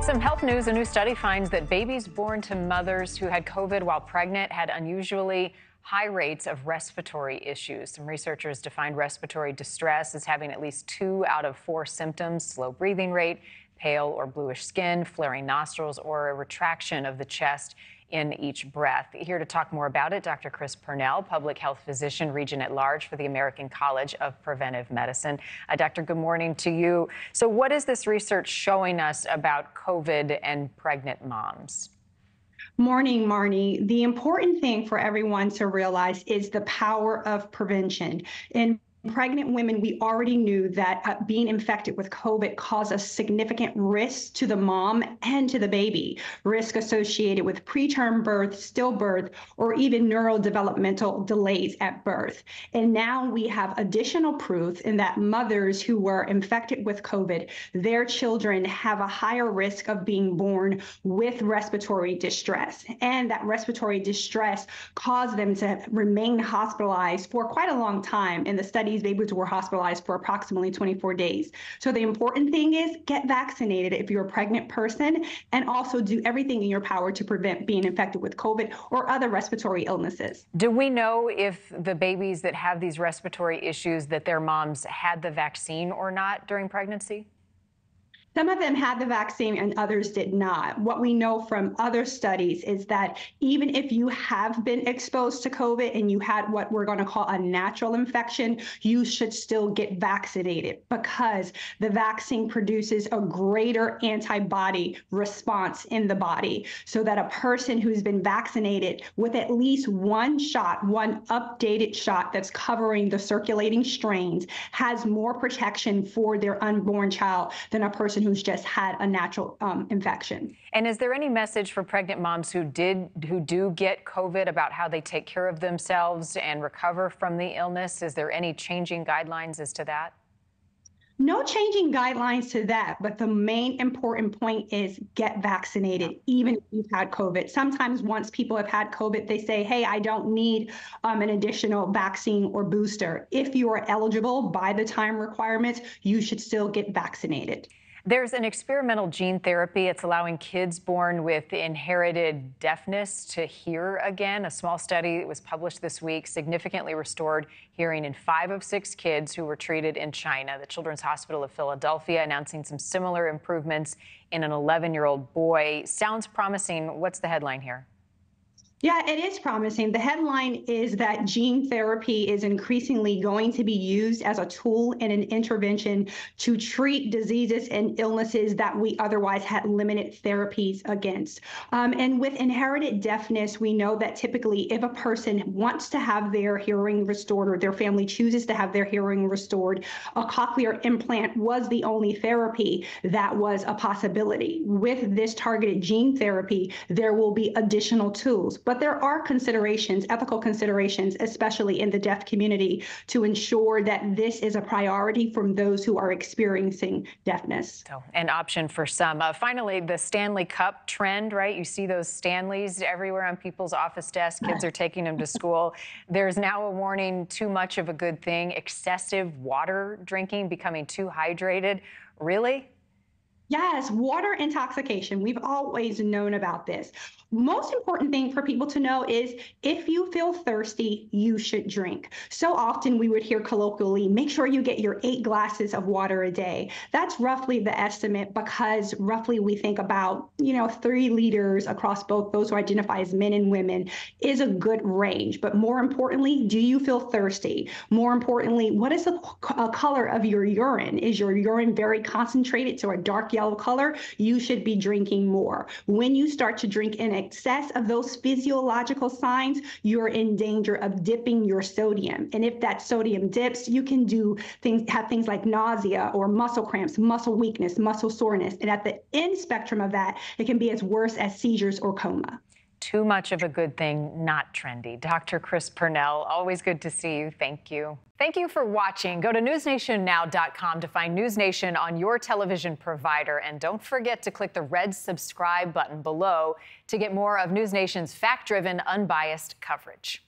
Some health news. A new study finds that babies born to mothers who had COVID while pregnant had unusually high rates of respiratory issues. Some researchers defined respiratory distress as having at least 2 out of 4 symptoms: slow breathing rate, pale or bluish skin, flaring nostrils, or a retraction of the chest in each breath. Here to talk more about it, Dr. Chris Pernell, public health physician, Regent at Large for the American College of Preventive Medicine. Doctor, good morning to you. So what is this research showing us about COVID and pregnant moms? Morning, Marni. The important thing for everyone to realize is the power of prevention. In pregnant women, we already knew that being infected with COVID causes significant risk to the mom and to the baby, risk associated with preterm birth, stillbirth, or even neurodevelopmental delays at birth. And now we have additional proof in that mothers who were infected with COVID, their children have a higher risk of being born with respiratory distress. And that respiratory distress caused them to remain hospitalized for quite a long time. In the studies, babies were hospitalized for approximately 24 days. So the important thing is get vaccinated if you're a pregnant person, and also do everything in your power to prevent being infected with COVID or other respiratory illnesses. Do we know if the babies that have these respiratory issues, that their moms had the vaccine or not during pregnancy? Some of them had the vaccine and others did not. What we know from other studies is that even if you have been exposed to COVID and you had what we're going to call a natural infection, you should still get vaccinated, because the vaccine produces a greater antibody response in the body, so that a person who's been vaccinated with at least one shot, one updated shot that's covering the circulating strains, has more protection for their unborn child than a person who's just had a natural infection. And is there any message for pregnant moms who do get COVID about how they take care of themselves and recover from the illness? Is there any changing guidelines as to that? No changing guidelines to that, but the main important point is get vaccinated, even if you've had COVID. Sometimes once people have had COVID, they say, hey, I don't need an additional vaccine or booster. If you are eligible by the time requirements, you should still get vaccinated. There's an experimental gene therapy. It's allowing kids born with inherited deafness to hear again. A small study that was published this week significantly restored hearing in 5 of 6 kids who were treated in China. The Children's Hospital of Philadelphia announcing some similar improvements in an 11-year-old boy. Sounds promising. What's the headline here? Yeah, it is promising. The headline is that gene therapy is increasingly going to be used as a tool and an intervention to treat diseases and illnesses that we otherwise had limited therapies against. And with inherited deafness, we know that typically if a person wants to have their hearing restored, or their family chooses to have their hearing restored, a cochlear implant was the only therapy that was a possibility. With this targeted gene therapy, there will be additional tools. But there are considerations, ethical considerations, especially in the deaf community, to ensure that this is a priority from those who are experiencing deafness. So, an option for some. Finally, the Stanley Cup trend, right? You see those Stanleys everywhere on people's office desks. Kids are taking them to school. There's now a warning: too much of a good thing. Excessive water drinking, becoming too hydrated. Really? Yes, water intoxication. We've always known about this. Most important thing for people to know is if you feel thirsty, you should drink. So often we would hear colloquially, make sure you get your 8 glasses of water a day. That's roughly the estimate, because roughly we think about, 3 liters across both those who identify as men and women is a good range. But more importantly, do you feel thirsty? More importantly, what is the color of your urine? Is your urine very concentrated, so a dark yellow color? You should be drinking more. When you start to drink in excess of those physiological signs, you're in danger of dipping your sodium. And if that sodium dips, you can have things like nausea or muscle cramps, muscle weakness, muscle soreness. And at the end spectrum of that, it can be as worse as seizures or coma. Too much of a good thing, not trendy. Dr. Chris Pernell, always good to see you. Thank you. Thank you for watching. Go to newsnationnow.com to find NewsNation on your television provider. And don't forget to click the red subscribe button below to get more of NewsNation's fact-driven, unbiased coverage.